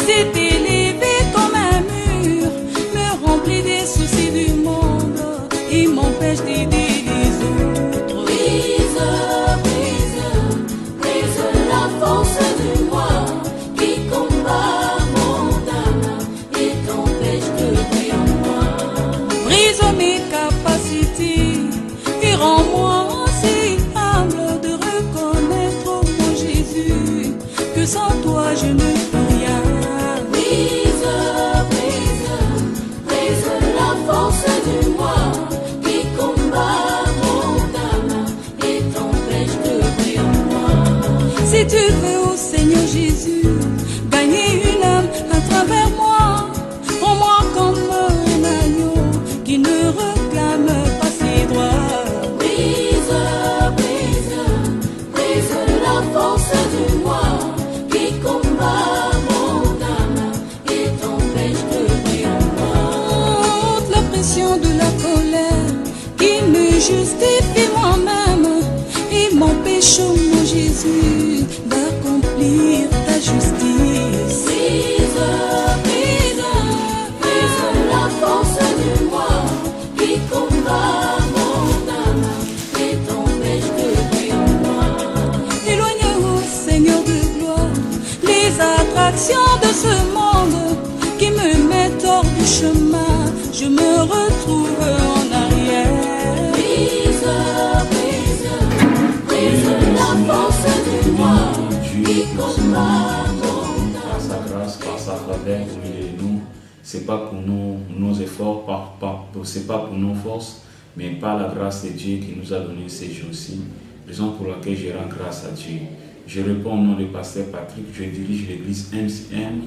s'est élevé comme un mur, me remplit des soucis du monde et m'empêche d'aider les autres. Brise, brise, brise la force de moi qui combat mon âme et t'empêche de briller en moi. Brise mes capacités et rends-moi si humble de reconnaître, oh mon Jésus, que sans toi je ne peux rien. Brise, brise, brise la force de moi qui combat mon âme et t'empêche de briller en moi. Si tu veux, oh Seigneur Jésus, gagner une âme à travers moi, prends-moi comme un agneau qui ne réclame pas ses droits. Brise, brise, brise la force de moi qui combat mon âme et t'empêche de briller en moi. Ôte la pression de la colère qui me justifie moi-même et m'empêche, oh mon Jésus, d'accomplir ta justice. Brise, brise, brise la force de moi qui combat mon âme et t'empêche de briller en moi. Éloigne, oh Seigneur de gloire, les attractions de ce monde qui me mettent hors du chemin. Je me retrouve en arrière. Brise, brise, brise la force de moi qui combat mon Par sa grâce, par sa faveur au milieu de nous, c'est pas pour nos efforts, c'est pas pour nos forces, mais par la grâce de Dieu qui nous a donné ces jours-ci, raison pour laquelle je rends grâce à Dieu. Je réponds au nom du pasteur Patrick, je dirige l'église MCM,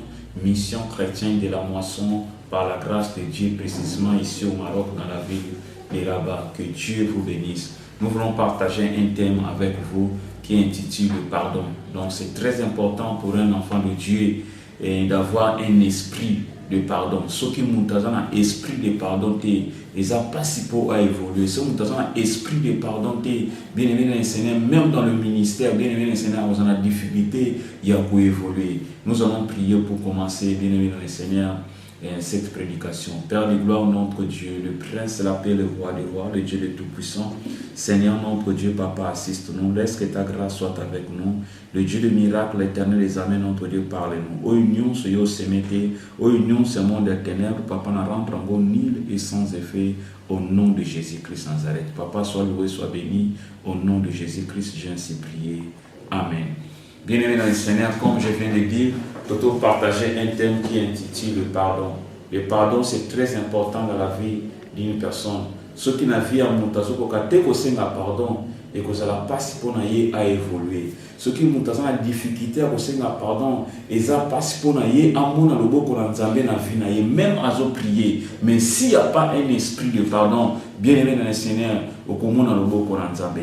mission chrétienne de la moisson, par la grâce de Dieu, précisément ici au Maroc, dans la ville de Rabat. Que Dieu vous bénisse. Nous voulons partager un thème avec vous qui est intitulé le pardon. Donc c'est très important pour un enfant de Dieu d'avoir un esprit de pardon. Ceux qui ont un esprit de pardon, ils n'ont pas si pour à évoluer. Ceux qui ont un esprit de pardon, bien aimé dans le Seigneur, même dans le ministère, bien aimé dans le Seigneur, vous avez des difficultés, il y a pour évoluer. Nous allons prier pour commencer, bien aimé dans le Seigneur, cette prédication. Père de gloire, notre Dieu, le Prince, la paix, le roi des rois, le Dieu de Tout-Puissant. Seigneur, notre Dieu, Papa, assiste-nous. Laisse que ta grâce soit avec nous. Le Dieu de miracles, l'éternel, les amène, notre Dieu, parle-nous. Ô union, ce yo se mette. Ô union, ce monde des ténèbres. Papa, n'a rentre en bon nul et sans effet. Au nom de Jésus-Christ Nazareth. Papa, sois loué, sois béni. Au nom de Jésus-Christ, j'ai ainsi prié. Amen. Bien-aimés dans le Seigneur, comme je viens de dire, Toto partager un thème qui est intitulé le pardon. Le pardon, c'est très important dans la vie d'une personne. Ceux qui n'ont vie à montazo, dès que c'est un pardon, et que ça n'a pas si pour à évoluer. Ceux qui ont la difficulté à faire pardon, ils n'ont pas si pour à mon alobo qu'on a zambé na vie même à prier. Mais s'il n'y a pas un esprit de pardon, bien aimé dans le Seigneur, au commun alobo qu'on a zambé.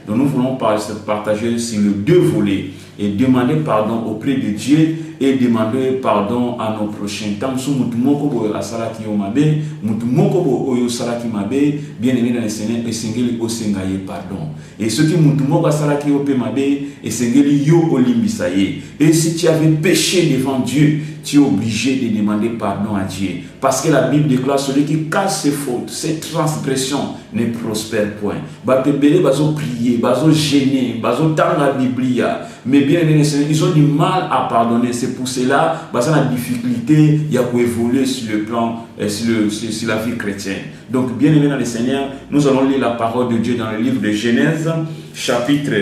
Donc nous voulons partager sur le deux volets et demander pardon auprès de Dieu et demander pardon à nos prochains. Tant que mutumoko la salaki omabe, mutumoko oyo salaki mabe, bien aimé dans le Seigneur, et sengeli osengaye pardon. Et ceux qui mutumoko salaki opemabe, et sengeli yo olimbisaye. Et si tu avais péché devant Dieu, tu es obligé de demander pardon à Dieu. Parce que la Bible déclare celui qui cache ses fautes, ses transgressions, ne prospère point. Batebele bazo prier, bazo gêner, bazo dans la Bible. Mais bien aimé, ils ont du mal à pardonner. C'est pour cela, parce que la difficulté, il y a pour évoluer sur le plan, sur la vie chrétienne. Donc, bien aimé dans le Seigneur, nous allons lire la parole de Dieu dans le livre de Genèse, chapitre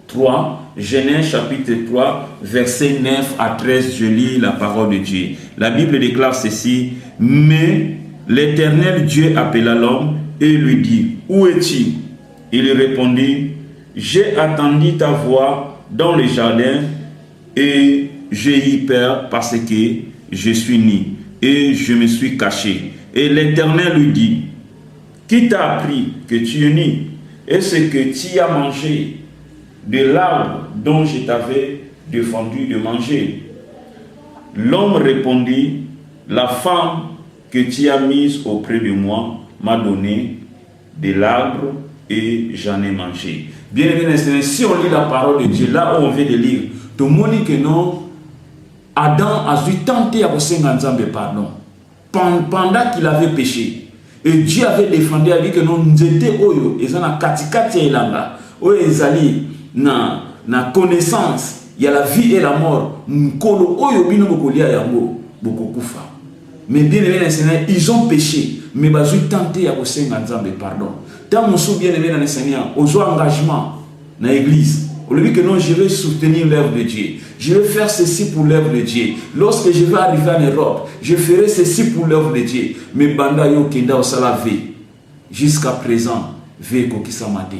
3. Genèse chapitre 3, versets 9 à 13, je lis la parole de Dieu. La Bible déclare ceci: mais l'Éternel Dieu appela l'homme et lui dit: où es-tu? Il répondit: j'ai attendu ta voix dans le jardin et j'ai eu peur parce que je suis nu et je me suis caché. Et l'Éternel lui dit: qui t'a appris que tu es nu? Est-ce que tu as mangé de l'arbre dont je t'avais défendu de manger? L'homme répondit: la femme que tu as mise auprès de moi m'a donné de l'arbre et j'en ai mangé. Bien aimé, si on lit la parole de Dieu, là où on vient de lire, tout le monde que non, Adam a dû tenter à Nzambe pardon. Pendant qu'il avait péché. Et Dieu avait défendu avec que nous étions oyo, ils ont la katikati elanga, oyo ezali na connaissance, il y a la vie et la mort. Mkolo oyo bino bokolia yango bokokufa. Mais bien aimé dans le Seigneur, ils ont péché, mais ils ont tenté à Nzambe pardon. Tant mon sou bien aimé dans le Seigneur, aux engagement dans l'église. On lui dit que non, je vais soutenir l'œuvre de Dieu. Je vais faire ceci pour l'œuvre de Dieu. Lorsque je vais arriver en Europe, je ferai ceci pour l'œuvre de Dieu. Mais banda yo kenda osala ve. Jusqu'à présent, ve kokisamate.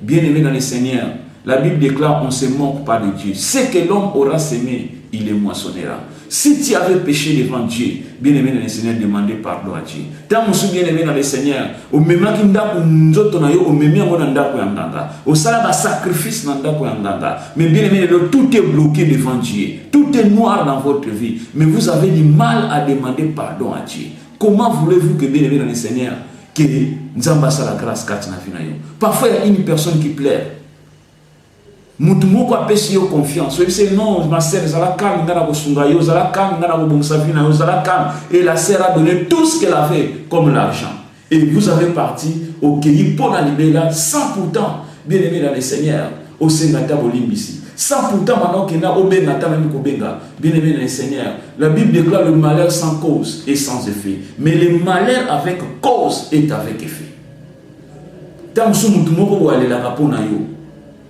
Bien aimé dans le Seigneur, la Bible déclare on ne se moque pas de Dieu. Ce que l'homme aura semé, il le moissonnera. Si tu avais péché devant Dieu, bien aimé dans le Seigneur, demandez pardon à Dieu. Tant que bien aimé dans le Seigneur, au même temps qu'il au même temps au salaire sacrifice mais bien aimé, tout est bloqué devant Dieu. Tout est noir dans votre vie. Mais vous avez du mal à demander pardon à Dieu. Comment voulez-vous que bien aimé dans le Seigneur, que Nzamba sa la grâce katina finayo? Parfois il y a une personne qui pleure. Mutumoko apesi yo confiance. Oui, c'est non, ma sœur, zala calme, ngana ko sunga yo, zala calme, ngana ko bongsa fina yo, zala calme. Et la sœur a donné tout ce qu'elle avait comme l'argent. Et vous avez parti au Kéi pour la libérer sans pourtant, bien aimé dans le Seigneur, au Sénata Bolimbisi. Sans pourtant, maintenant qu'il y a au Benata même Kobenga, bien aimé dans le Seigneur. La Bible déclare le malheur sans cause et sans effet. Mais le malheur avec cause est avec effet. Tant que mutumoko ou aller la rapona yo.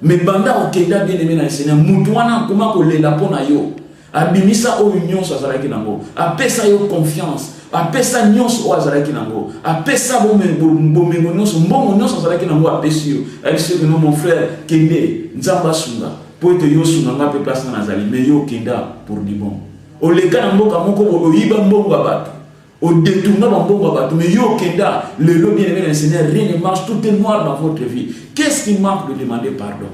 Mais banda okenda bien aimé dans le Seigneur, mutuana comment ko lela pona yo. Abimisa o union so azalaki nango. Apesa yo confiance. Apesa nyonso o azalaki nango. Apesa bomengo nyonso mbongo nyonso azalaki nango apesi yo. Ayisi que non mon frère kende nzamba sunga. Po ete yo sunga nga pe place na nazali mais yo kenda pour du bon. O leka na mboka moko o yiba mbongo abatu. O détourna mbongo abatu mais yo kenda le lo bien aimé dans le Seigneur, rien ne marche, tout est noir dans votre vie. Qu'est-ce qui manque de demander pardon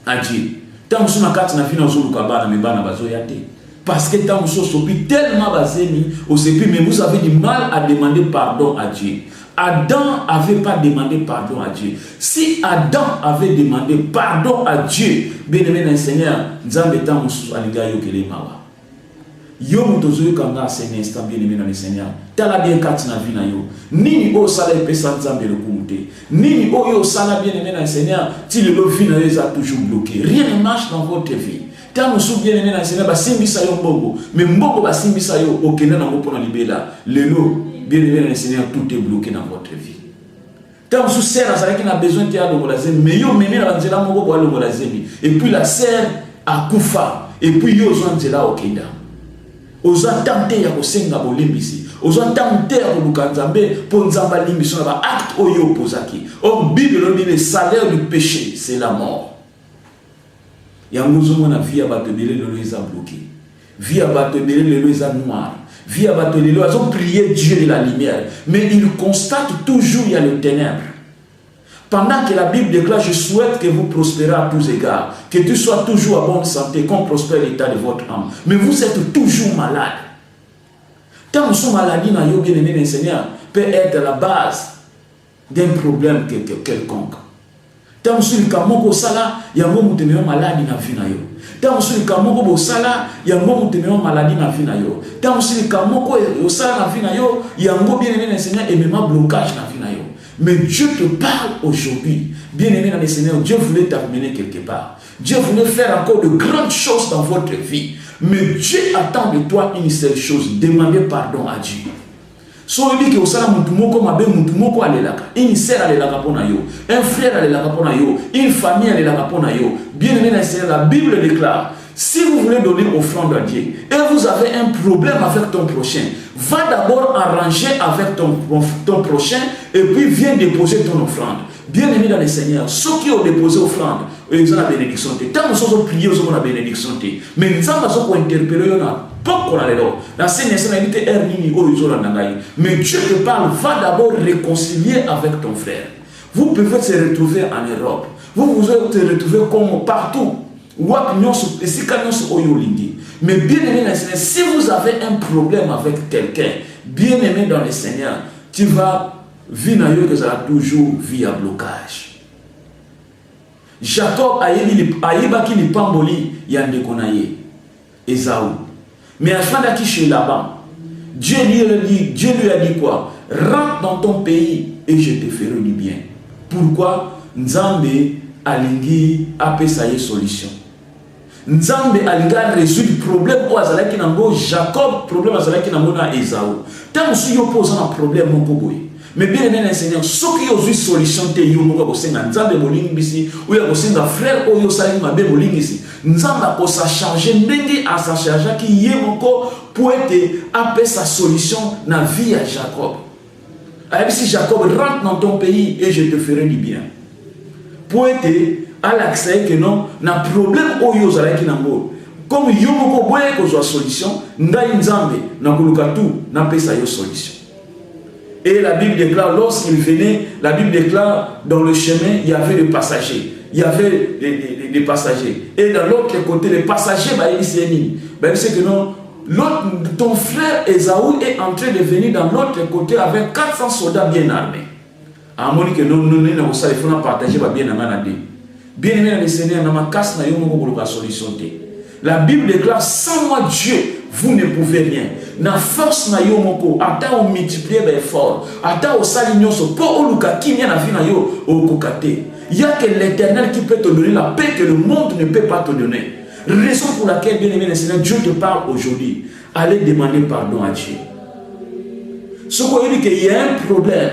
à Dieu? Tant que vous avez na fina zulu kabana me bana bazoyate. Parce que tant que vous sopi tellement baseni au sepi, mais vous avez du mal à demander pardon à Dieu. Adam n'avait pas demandé pardon à Dieu. Si Adam avait demandé pardon à Dieu, bien aimé dans le Seigneur, Nzambe tant musu aliga yo kele mawa. Yo mutozo kanga c'est un instant bien aimé dans le Seigneur. Tala bien katina vina yo. Nini o sala pesa Nzambe le kumute. Nini o yo sala bien aimé dans le Seigneur, ti le vina yo a toujours bloqué. Rien ne marche dans votre vie. Tant que bien aimé dans le Seigneur, ba simbisa yo mbongo. Mais mbongo ba simbisa yo okenda na ngopona libela. Lelo bien aimé dans le Seigneur, tout est bloqué dans votre vie. Tant que vous sœur qui a besoin de l'ongolazemi, mais yo mené la nzela moko kwa l'ongolazemi. Et puis la sœur a kufa. Et puis yo zo nzela okenda. Aux attentes ya kosenga bolimbisi, aux attentes ya kolukanzambe pour nzamba limbiso na ba acte oyo posaki. Or Bible dit le salaire du péché c'est la mort. Yango zo mona vie ya bato belé le loisa bloqué. Vie ya bato belé le loisa noir. Vie ya bato belé ils ont prié Dieu de la lumière, mais ils constatent toujours il y a le ténèbres. Pendant que la Bible déclare, je souhaite que vous prospérez à tous égards, que tu sois toujours en bonne santé, qu'on prospère l'état de votre âme. Mais vous êtes toujours malade. Tant que vous maladie, bien aimé le Seigneur, peut être la base d'un problème quelconque. Tant que vous kamoko sala, yango mutemeo maladie na vie na yo. Tant que vous kamoko bo sala, yango mutemeo maladie na vie na yo. Tant que vous kamoko yo sala na vie na yo, yango bien aimé le Seigneur et même blocage na vie na yo. Mais Dieu te parle aujourd'hui. Bien aimé dans le Seigneur, Dieu voulait t'amener quelque part. Dieu voulait faire encore de grandes choses dans votre vie. Mais Dieu attend de toi une seule chose. Demandez pardon à Dieu. Si on dit que vous savez, une sœur un frère une famille bien aimé dans le Seigneur, la Bible déclare, si vous voulez donner offrande à Dieu et vous avez un problème avec ton prochain, va d'abord arranger avec ton prochain et puis viens déposer ton offrande. Bien aimé dans le Seigneur, ceux qui ont déposé offrande, ils ont la bénédiction. Tant que nous avons prié, ils ont la bénédiction. Mais nous avons interpellé, mais Dieu te parle, va d'abord réconcilier avec ton frère. Vous pouvez se retrouver en Europe. Vous pouvez se retrouver comme partout. Mais bien aimé dans le Seigneur, si vous avez un problème avec quelqu'un, bien aimé dans le Seigneur, tu vas vivre que ça a toujours vie à blocage. Jacob a yebaki ni pamboli yande konaye Esaü. Mais à fin d'acquis chez Laban, Dieu lui a dit quoi? Rentre dans ton pays et je te ferai du bien. Pourquoi? Nzambe alingi apesaye solution. Nzambe alinga résoudre le problème où azalaki nango Jacob, problème azalaki nango na Esaü. Tant si yo pose un problème moko boye. Mais bien aimé le Seigneur, ce qui a une solution te yo moko ko senga Nzambe molingi bisi ou ya ko senga frère oyo sali mabe molingi bisi. Nzambe ko sa charger ndenge a sa charger ki ye moko pour être appeler sa solution na vie à Jacob. Alors si Jacob rentre dans ton pays et je te ferai du bien. Pour être à l'accès que non, na problème oyo zalaki nango. Comme yo moko boye ko zo solution, ngai Nzambe na kuluka tout na pesa yo solution. Et la Bible déclare, lorsqu'il venait, la Bible déclare, dans le chemin, il y avait des passagers. Il y avait des passagers. Et dans l'autre côté, les passagers, c'est que non, ton frère Esaü est en train de venir dans l'autre côté avec 400 soldats bien armés. À mon que nous avons partagé bien armés. Bien aimé le Seigneur, dans ma casse, nous avons une solution. La Bible déclare, sans moi Dieu, vous ne pouvez rien. Na force na yo moko, ata o multiplier ba effort, ata o sali nyonso, po o luka kimia na vie na yo o kokate. Il y a que l'Éternel qui peut te donner la paix que le monde ne peut pas te donner. Raison pour laquelle, bien aimé le Seigneur, Dieu te parle aujourd'hui. Allez demander pardon à Dieu. Ce qu'on dit qu'il y a un problème,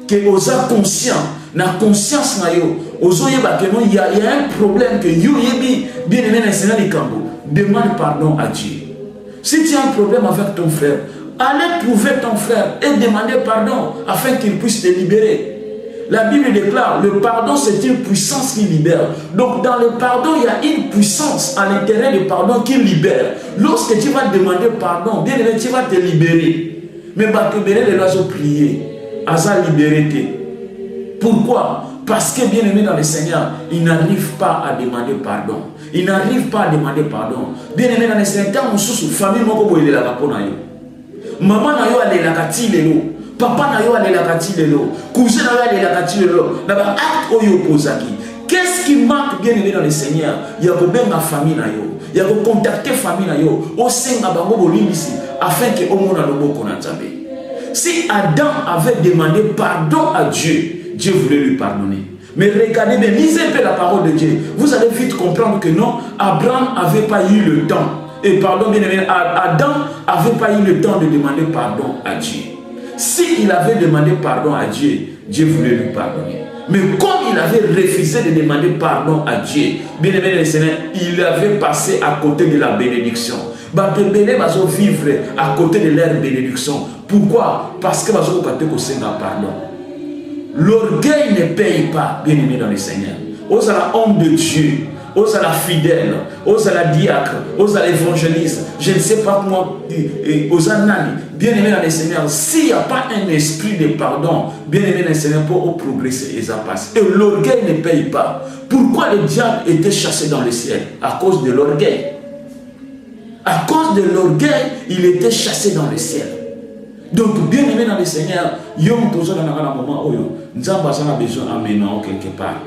que vous êtes conscient, na conscience na yo, il y a un problème que yo yebi, bien aimé le Seigneur, demande pardon à Dieu. Si tu as un problème avec ton frère, allez trouver ton frère et demander pardon afin qu'il puisse te libérer. La Bible déclare, le pardon c'est une puissance qui libère. Donc dans le pardon, il y a une puissance à l'intérieur du pardon qui libère. Lorsque tu vas demander pardon, bien aimé, tu vas te libérer. Mais bah, te libérer, les oiseaux prier, Asa libérer. Pourquoi? Parce que bien aimé dans le Seigneur, il n'arrive pas à demander pardon. Il n'arrive pas à demander pardon. Bien aimé dans le Seigneur, quand on sous famille, on peut aller là-bas. Maman n'a pas allé là-bas. Papa n'a pas allé là-bas. Cousin n'a pas allé là-bas. Acte oyo posaki. Qu'est-ce qui manque bien aimé dans le Seigneur? Il y a bien ma famille. Il y a contacter famille. Au sein de bango bolingisi afin que au monde a le beau qu'on a. Si Adam avait demandé pardon à Dieu, Dieu voulait lui pardonner. Mais regardez bien, lisez un peu la parole de Dieu. Vous allez vite comprendre que non, Abraham n'avait pas eu le temps. Et pardon, bien aimé, Adam n'avait pas eu le temps de demander pardon à Dieu. S'il avait demandé pardon à Dieu, Dieu voulait lui pardonner. Mais comme il avait refusé de demander pardon à Dieu, bien aimé le Seigneur, il avait passé à côté de la bénédiction. Batebele bazo vivre à côté de leur bénédiction. Pourquoi? Parce que bazo côté ko senga pardon. L'orgueil ne paye pas, bien aimé dans le Seigneur. Aux à la homme de Dieu, aux à la fidèle, aux à la diacre, aux à l'évangéliste, je ne sais pas moi, aux anani, bien aimé dans le Seigneur. S'il n'y a pas un esprit de pardon, bien aimé dans le Seigneur, pour progresser et ça passe. Et l'orgueil ne paye pas. Pourquoi le diable était chassé dans le ciel? À cause de l'orgueil. À cause de l'orgueil, il était chassé dans le ciel. Donc, bien aimé dans le Seigneur, yom tozo dans un moment où nous avons besoin d'amener quelque part.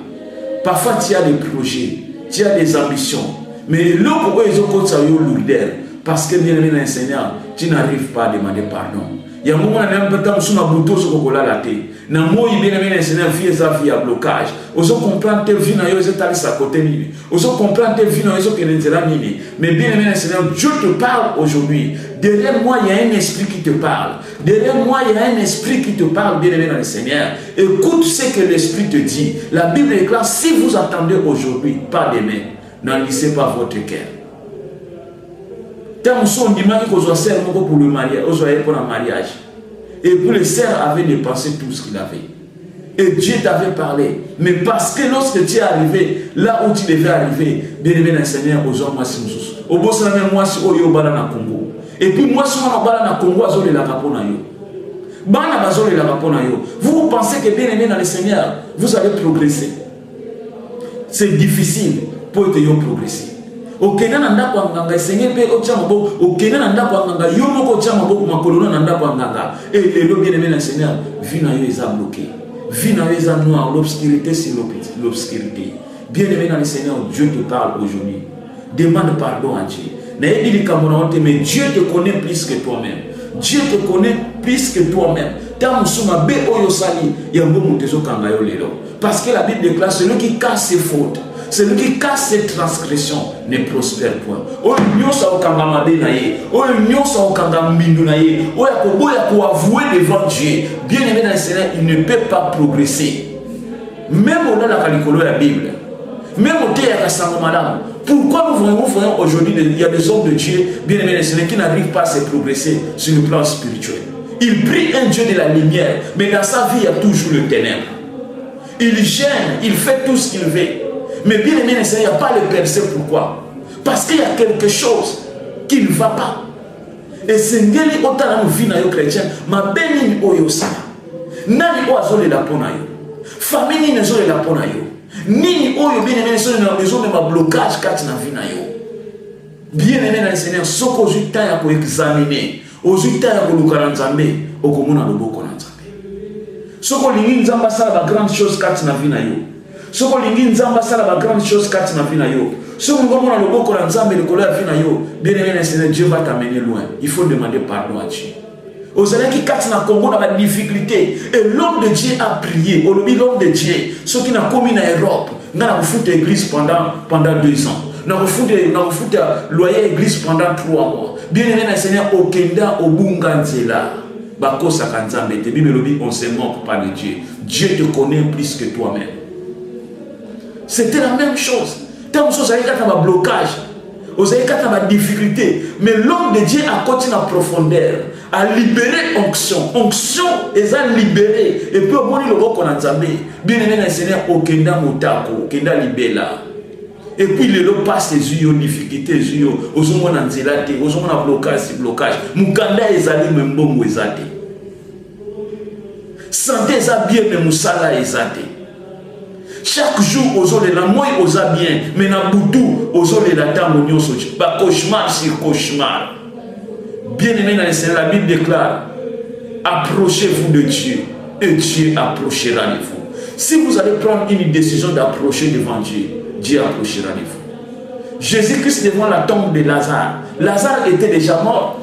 Parfois, tu as des projets, tu as des ambitions, mais l'autre où ils ont côté lourder, parce que bien aimé dans le Seigneur, tu n'arrives pas à demander pardon. Il y a un moment où on a un peu sur la bouton sur la tête. Na moi bien aimé dans le Seigneur, vie à blocage. Vous comprenez tes vies, vous êtes allés à côté de vous comprenez tes vies, vous êtes mais bien aimé dans le Seigneur, Dieu te parle aujourd'hui. Derrière moi, il y a un esprit qui te parle. Derrière moi, il y a un esprit qui te parle, bien aimé dans le Seigneur. Écoute ce que l'esprit te dit. La Bible déclare, si vous attendez aujourd'hui, pas demain, n'enlissez pas votre cœur. Tant qu'on dit que vous avez pour le mariage, vous avez pour le mariage. Et puis le cerf avait dépensé tout ce qu'il avait. Et Dieu t'avait parlé. Mais parce que lorsque tu es arrivé, là où tu devais arriver, bien aimé dans le Seigneur, aux hommes, au bout de la moi, si au Yobala na Congo. Et puis moi, si on a na Congo, azole la capona yo. Bana bazole la capona yo. Vous pensez que bien aimé dans le Seigneur, vous allez progresser. C'est difficile pour que vous progresser. Au Kenya nanda kwa nganga Seigneur pe ochama bo au Kenya nanda kwa nganga yomo ko chama bo makolono nanda kwa nganga et le bien aimé le Seigneur vie na yo est bloqué vie na yo est noir l'obscurité c'est l'obscurité bien aimé dans le Seigneur Dieu te parle aujourd'hui demande pardon à Dieu Mais Dieu te connaît plus que toi-même. Dieu te connaît plus que toi-même. Parce que la Bible déclare, celui qui casse ses fautes, celui qui casse ses transgressions ne prospère point. Devant Dieu, bien aimé dans le Seigneur, il ne peut pas progresser. Même au delà de la Bible, même au théâtre de madame. Pourquoi nous voyons aujourd'hui, il y a des hommes de Dieu, bien aimés dans le Seigneur, qui n'arrivent pas à se progresser sur le plan spirituel. Il prie un Dieu de la lumière, mais dans sa vie, il y a toujours le ténèbre. Il gêne, il fait tout ce qu'il veut. Mais bien aimé, il n'y a pas le percer. Pourquoi? Parce qu'il y a quelque chose qui ne va pas. Et c'est ce qui autant dans vie chrétien, ma béni oyo ça. Nani oazo le lapona yo. Famille ne zo le lapona yo. Nini oyo bien aimé, c'est une maison de ma blocage kati na vie na yo. Bien aimé dans le Seigneur, ce qu'on a temps à examiner, aux temps à koluka nzambe, au komona loboko nzambe. Ce qu'on lingi nzamba sala ba grande chose kati na vie na yo. Ce qu'on lingi nzamba sala ba grande chose kati na vie na yo. Ce qu'on komona loboko nzambe le kola vie na yo, bien aimé dans le Seigneur, Dieu va t'amener loin. Il faut demander pardon à Dieu. Aux années qui kati na Congo dans la difficulté, et l'homme de Dieu a prié. Au lobby l'homme de Dieu, ceux qui n'ont commis en Europe, n'a pas foutu l'église pendant 2 ans. N'a pas foutu loyer l'église pendant 3 mois. Bien aimé dans le Seigneur, au Kenda, au Bunganzela, Bakosa Kanzambe, te Bible lobby, on se moque pas de Dieu. Dieu te connaît plus que toi-même. C'était la même chose. Tant que ça a un blocage, vous avez une difficulté, mais l'homme de Dieu a continué en profondeur, à libérer onction. Onction, ils ont libéré. Et puis, au moment où on a bien aimé dans le Seigneur, au Kenda Motako, Kenda Libela. Et puis, les lots passent les yeux, difficultés, les yeux, aux hommes en zélate, aux hommes en blocage, blocage. Mukanda est allé, même bon, vous êtes. Santé, ça bien, mais Moussala est allé. Chaque jour, aux hommes, la moi, aux bien, mais na boudou, aux hommes, la dame, aux hommes, pas cauchemar sur cauchemar. Bien aimé dans le Seigneur, la Bible déclare, approchez-vous de Dieu, et Dieu approchera de vous. Si vous allez prendre une décision d'approcher devant Dieu, Dieu approchera de vous. Jésus-Christ devant la tombe de Lazare. Lazare était déjà mort.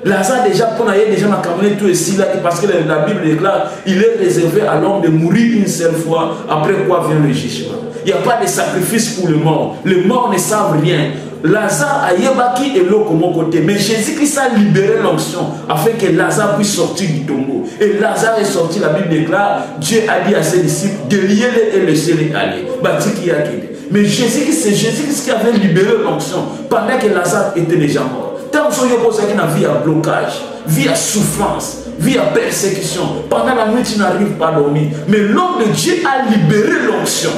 Lazare déjà, pour aller déjà dans tout ici là, parce que la Bible déclare, il est réservé à l'homme de mourir une seule fois, après quoi vient le jugement. Il n'y a pas de sacrifice pour le mort. Les morts ne savent rien. Lazare a yébaki et l'eau comme côté. Mais Jésus-Christ a libéré l'onction afin que Lazare puisse sortir du tombeau. Et Lazare est sorti, la Bible déclare, Dieu a dit à ses disciples de lier les et laisser-les aller. Mais Jésus-Christ, c'est Jésus-Christ qui avait libéré l'onction pendant que Lazare était déjà mort. Tant que vous avez une vie à blocage, vie à souffrance, vie à persécution, pendant la nuit tu n'arrives pas à dormir. Mais l'homme de Dieu a libéré l'onction.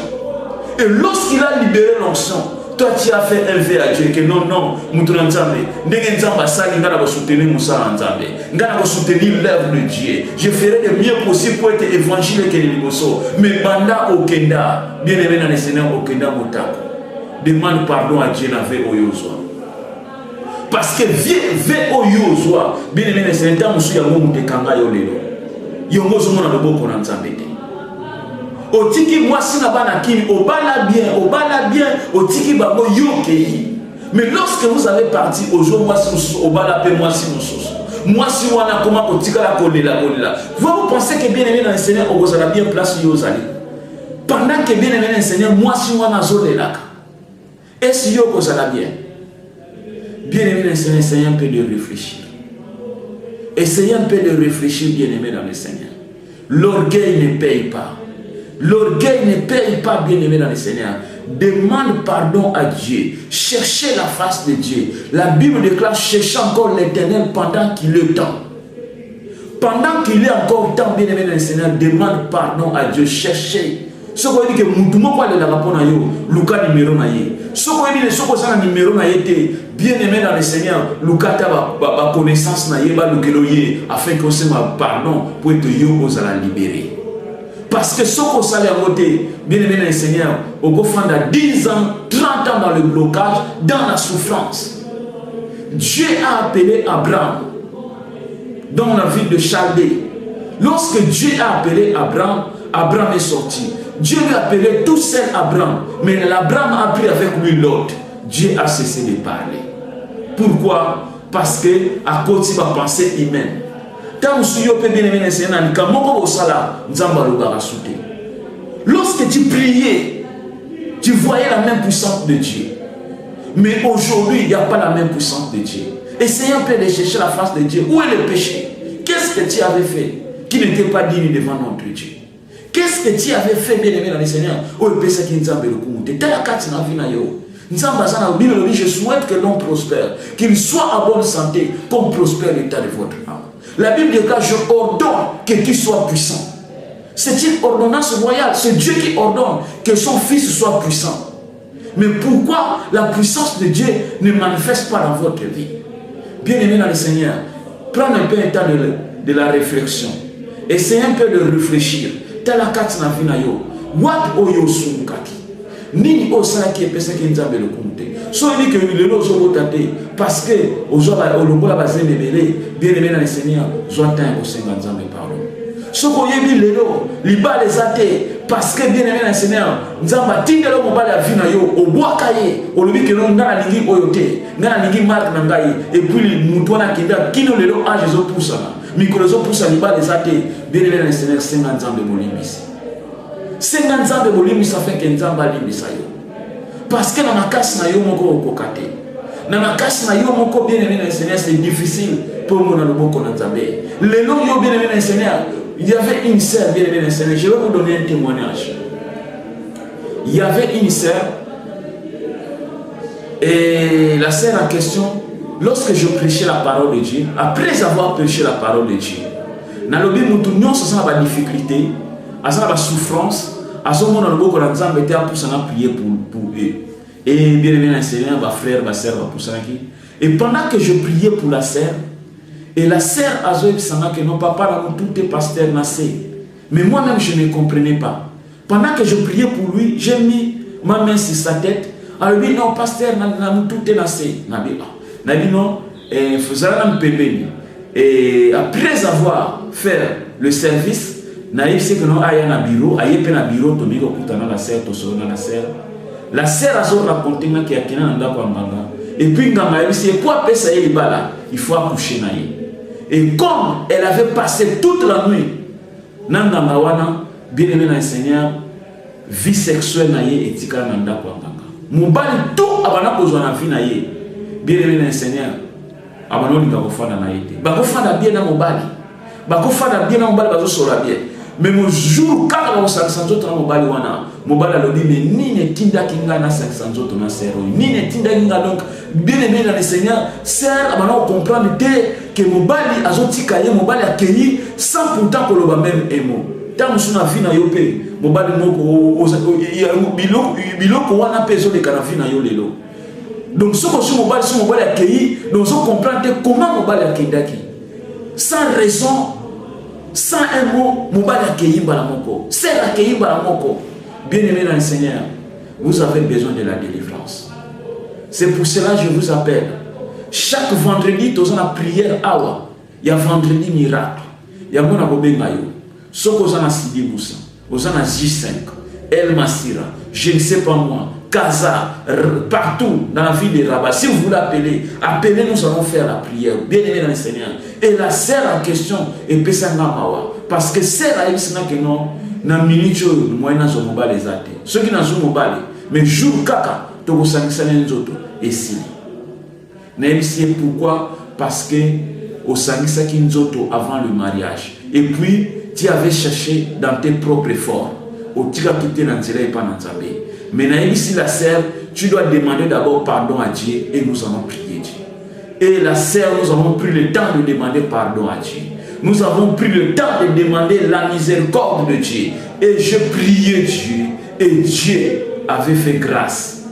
Et lorsqu'il a libéré l'onction, toi tu as fait un vœu à Dieu que non, Moutouna Nzambe, Ndenge Nzamba Sali, Ngana va soutenir Moussa Nzambe, Ngana va soutenir l'œuvre de Dieu. Je ferai le mieux possible pour être évangile que les Liboso. Mais Banda Okenda, bien aimé dans le Seigneur Okenda Motako, demande pardon à Dieu dans le Oyozwa. Parce que ve Oyozwa, bien aimé dans le Seigneur, Moussa Yango Moutekanga Yolelo, Yongo Zumona Loboko Nzambe. Otiki moi si na bana kini obala bien otiki bango yokei. Mais lorsque vous avez parti au jour moi si obala pe moi si wana comment otika la kolela vous pensez que bien aimé dans le Seigneur vous allez bien place yozali pendant que bien aimé dans le Seigneur moi si wana zolelaka est-ce yo vous allez bien aimé dans le Seigneur, essayez un peu de réfléchir. Essayez un peu de réfléchir, bien aimé dans le Seigneur. L'orgueil ne paye pas. L'orgueil ne paye pas, bien aimé dans le Seigneur. Demande pardon à Dieu. Cherchez la face de Dieu. La Bible déclare, cherchez encore l'Éternel pendant qu'il est temps. Pendant qu'il est encore temps, bien aimé dans le Seigneur, demande pardon à Dieu. Cherchez. Ce qu'on dit que Moutouma pas le rapport na yo, Luka numéro na ye. Ce qu'on dit ce qu'on ça numéro na ye, bien aimé dans le Seigneur, Luka ta ba connaissance na ye, ba lukeloye, afin qu'on se ma pardon pour être yo aux à la libérer. Parce que ce qu'on s'allait à voter, bien aimé dans le Seigneur, au go fanda 10 ans, 30 ans dans le blocage, dans la souffrance. Dieu a appelé Abraham dans la ville de Chaldée. Lorsque Dieu a appelé Abraham, Abraham est sorti. Dieu lui a appelé tout seul Abraham. Mais l'Abraham a pris avec lui l'autre. Dieu a cessé de parler. Pourquoi? Parce que à cause de ma pensée humaine. Lorsque tu priais, tu voyais la même puissance de Dieu. Mais aujourd'hui, il n'y a pas la même puissance de Dieu. Essayez un peu de chercher la face de Dieu. Où est le péché? Qu'est-ce que tu avais fait qui n'était pas digne devant notre Dieu? Qu'est-ce que tu avais fait, bien aimé dans le Seigneur? Où est le péché qui nous a je souhaite que l'homme prospère, qu'il soit en bonne santé, comme prospère l'état de votre âme. La Bible dit que je ordonne que tu sois puissant. C'est une ordonnance royale. C'est Dieu qui ordonne que son fils soit puissant. Mais pourquoi la puissance de Dieu ne manifeste pas dans votre vie? Bien aimé dans le Seigneur, prends un peu un temps de la réflexion. Essayez un peu de réfléchir. Tala katina vina yo. What oyo sunkaki? Nini osala qui est personne qui nous a le compte. So il dit que le lot so botate parce que ozoba olobola bazene belé bien aimé dans le Seigneur, zoata ko senga nzambe pardon. So ko yebi lelo liba les athées parce que bien aimé dans le Seigneur, nzamba tindelo mobala vina yo obwaka ye olobi que non ngana lingi oyote ngana lingi marque na ngai et puis muto na kinda kino lelo a Jésus poussa mikolo zo poussa liba les athées bien aimé dans le Seigneur senga nzambe bolimbisi. Senga nzambe bolimbisa fait que nzamba limbisa yo. Parce que dans ma casse na yo moko okokate. Dans ma casse na yo moko bien aimé dans le Seigneur, c'est difficile pour moi dans le bon qu'on entendait. Le nom yo bien aimé dans le Seigneur, il y avait une sœur bien aimée dans le Seigneur. Je vais vous donner un témoignage. Il y avait une sœur et la sœur en question, lorsque je prêchais la parole de Dieu, après avoir prêché la parole de Dieu, dans le bien nous non ce sont la difficulté, à la souffrance. À ce moment, le beaucoup d'ensemble était pour s'en prier pour eux. Et bien aimé, Seigneur, ma frère, ma soeur, pour ça. Et pendant que je priais pour la sœur, et la sœur a dit que non, papa, tout est pasteur nassé. Mais moi-même, je ne comprenais pas. Pendant que je priais pour lui, j'ai mis ma main sur sa tête. Alors, lui, non, pasteur, tout est nassé. Nabi, non, faisait un bébé. Et après avoir fait le service, naïf c'est que non aya na bureau aye pe na bureau to miko kutana la sœur to sona la sœur a zo raconter na ki akina nda kwa nganga et puis nganga c'est pour pesa ye libala il faut accoucher na ye et comme elle avait passé toute la nuit nanga wana bien aimé na Seigneur vie sexuelle na ye etika na nda kwa nganga mobali tout abana kozwa na vie na ye bien aimé na Seigneur abana linga kofana na ye ba kofana bien na mobali ba kofana bien na mobali bazo sola bien. Mais mon jour, quand on a 500 autres, on a dit, mais ni ne tinda kinga na 500 autres na serre, ni ne tinda kinga donc, bien aimé dans le Seigneur, serre, on comprend que mon bali a zoti kaye, mon bali a cueilli, sans pourtant que l'on même émo. Tant que son affaire na yopé, mon bali moko, biloko wana peso de canafi na yolelo. Donc, ce que mon bali a cueilli, donc on comprend comment mon bali a cueilli. Sans raison. Sans un mot, Mobali accueilli Balamoko. C'est accueilli Balamoko. Bien aimé dans le Seigneur, vous avez besoin de la délivrance. C'est pour cela que je vous appelle. Chaque vendredi, dans la prière, il y a vendredi miracle. Il y a mon abobengayo. Ce que vous avez Sidi Boussa, vous avez J5, El Masira, je ne sais pas moi, Kaza, partout dans la ville de Rabat. Si vous voulez appeler, appelez, nous allons faire la prière. Bien aimé dans le Seigneur. Et la sœur en question est Pesangamawa. Parce que sœur a dit que non, na minute moyen zo mobile ezate. Ceux qui n'ont mobile, mais jour kaka, to vous sanctionner nzoto et si. N'est c'est pourquoi? Parce que au sanctionner nzoto avant le mariage. Et puis tu avais cherché dans tes propres efforts. Au tika quitté dans et pas dans Nzambe. Maintenant ici la sœur, tu dois demander d'abord pardon à Dieu et nous allons prier Dieu. Et la sœur, nous avons pris le temps de demander pardon à Dieu. Nous avons pris le temps de demander la miséricorde de Dieu. Et je priais Dieu. Et Dieu avait fait grâce.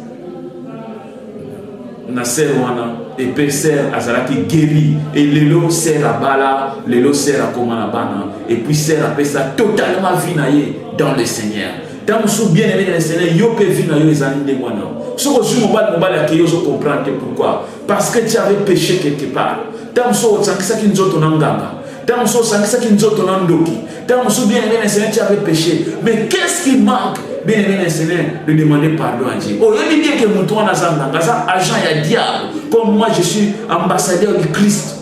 Na sœur wana et père sœur azalaki guéri et lelo sœur à bala, lelo sœur à komanabana et puis sœur a fait ça totalement vinaye dans le Seigneur. Tant que vous bien aimé dans le Seigneur, yo pe vinaye les années de moi non. Ce que je mobile à qui yo comprendre pourquoi? Parce que tu avais péché quelque part. Tant que vous sankisa ki nzoto nanganga. Tant que vous sankisa ki nzoto nandoki. Tant que vous bien aimé dans le Seigneur, tu avais péché. Mais qu'est-ce qui manque? bien aimé le Seigneur, de demander pardon à Dieu. Oh, il dit bien que mon toit n'a pas agent et diable. Comme moi, je suis ambassadeur du Christ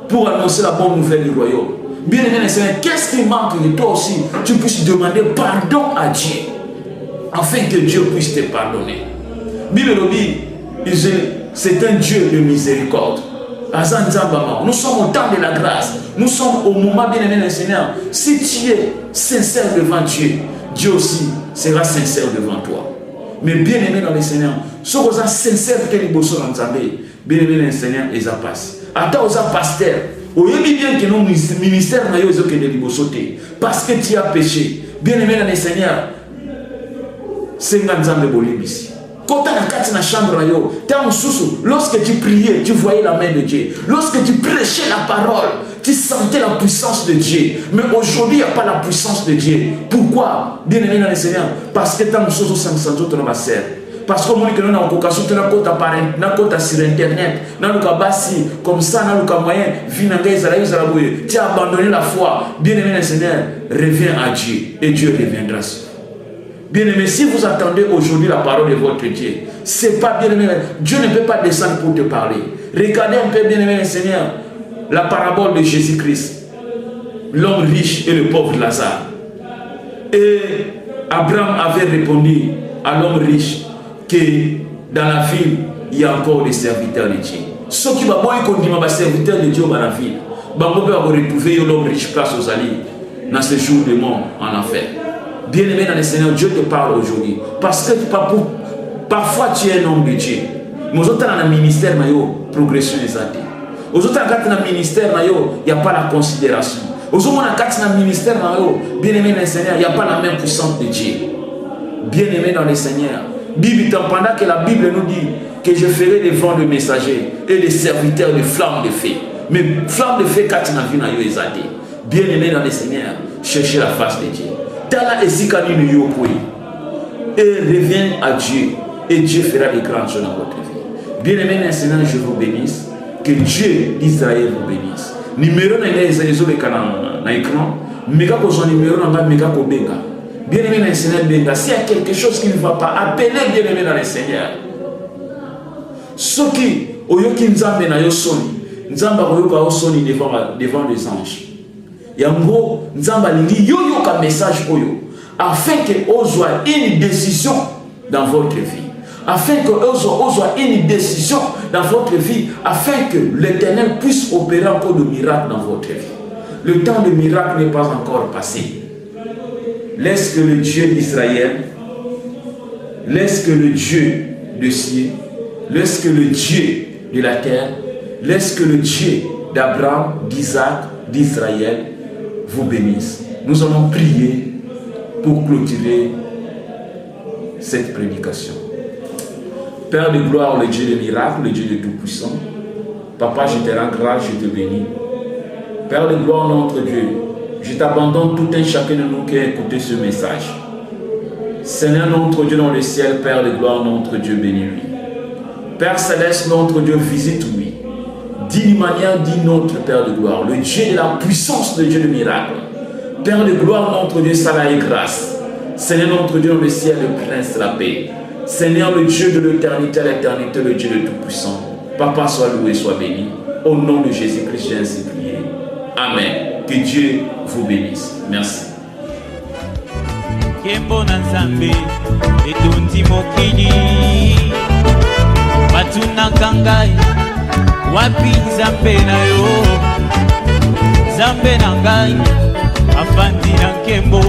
pour annoncer la bonne nouvelle du royaume. Bien aimé le Seigneur, qu'est-ce qui manque de toi aussi? Tu puisses demander pardon à Dieu, afin que Dieu puisse te pardonner. Bible dit, c'est un Dieu de miséricorde. Nous sommes au temps de la grâce. Nous sommes au moment, bien aimé le Seigneur. Si tu es sincère devant Dieu, Dieu aussi sera sincère devant toi. Mais bien aimé dans le Seigneur, ce que vous êtes sincère que les bossons dans bien aimé le Seigneur, ils passent. Attends aux pasteurs. Vous savez bien que nos ministères n'ont pas de libossoté. Parce que tu as péché. Bien aimé dans le Seigneur, c'est un exemple de bolibis. Quand tu as dans la chambre, lorsque tu priais, tu voyais la main de Dieu. Lorsque tu prêchais la parole, tu sentais la puissance de Dieu. Mais aujourd'hui, il n'y a pas la puissance de Dieu. Pourquoi? Bien aimé dans le Seigneur. Parce que tu as sur parce que nous avons sur internet, comme ça, tu as abandonné la foi. Bien aimé le Seigneur, reviens à Dieu et Dieu reviendra sur vous. Bien aimé, si vous attendez aujourd'hui la parole de votre Dieu, c'est pas bien aimé. Dieu ne peut pas descendre pour te parler. Regardez un peu, bien aimé le Seigneur, la parabole de Jésus-Christ, l'homme riche et le pauvre Lazare. Et Abraham avait répondu à l'homme riche que dans la ville, il y a encore des serviteurs de Dieu. Ceux qui vont dire serviteurs de Dieu dans la ville, ils vont retrouver l'homme riche place aux alliés dans ce jour de mort en enfer. Bien aimé dans le Seigneur, Dieu te parle aujourd'hui. Parce que parfois tu es un homme de Dieu. Mais aujourd'hui dans le ministère, il y a progression des athées. Aujourd'hui dans le ministère, il n'y a pas la considération. Aujourd'hui dans le ministère, bien aimé dans le Seigneur, il n'y a pas la main puissante de Dieu. Bien aimé dans le Seigneur. Bible, pendant que la Bible nous dit que je ferai des vents de messagers et des serviteurs de flammes de feu. Mais flammes de feu, quand tu n'as vu, il y a bien aimé dans le Seigneur, cherchez la face de Dieu. Et reviens à Dieu et Dieu fera des grandes choses dans votre vie. Bien aimé dans le Seigneur, je vous bénisse. Que Dieu d'Israël vous bénisse. Numéro dans l'écran, méga son numéro dans méga benga. Bien aimé dans le Seigneur, benga. S'il y a quelque chose qui ne va pas, appelez bien aimé dans le Seigneur. Ce qui oyoki nzambe na yo soni, nzamba oyoka o soni devant les anges. Yango nzamba lingi yoyo ka message oyo afin que ozwa une décision dans votre vie, afin que ozwa une décision dans votre vie, afin que l'Éternel puisse opérer encore de miracles dans votre vie. Le temps de miracle n'est pas encore passé. Laisse que le Dieu d'Israël, laisse que le Dieu de ciel, laisse que le Dieu de la terre, laisse que le Dieu d'Abraham, d'Isaac, d'Israël vous bénisse. Nous allons prier pour clôturer cette prédication. Père de gloire, le Dieu de miracles, le Dieu de tout-puissant, Papa, je te rends grâce, je te bénis. Père de gloire, notre Dieu, je t'abandonne tout un chacun de nous qui a écouté ce message. Seigneur, notre Dieu dans le ciel, Père de gloire, notre Dieu, bénis-lui. Père céleste, notre Dieu, visite-lui. D'une manière, dit notre Père de gloire, le Dieu de la puissance, le Dieu de miracle. Père de gloire, notre Dieu, salut et grâce. Seigneur, notre Dieu dans le ciel, le prince de la paix. Seigneur, le Dieu de l'éternité à l'éternité, le Dieu de tout-puissant. Papa, sois loué, sois béni. Au nom de Jésus-Christ, j'ai ainsi prié. Amen. Que Dieu vous bénisse. Merci. Wapi Nzambe na yo, Nzambe na ngai, afandi na nkembo.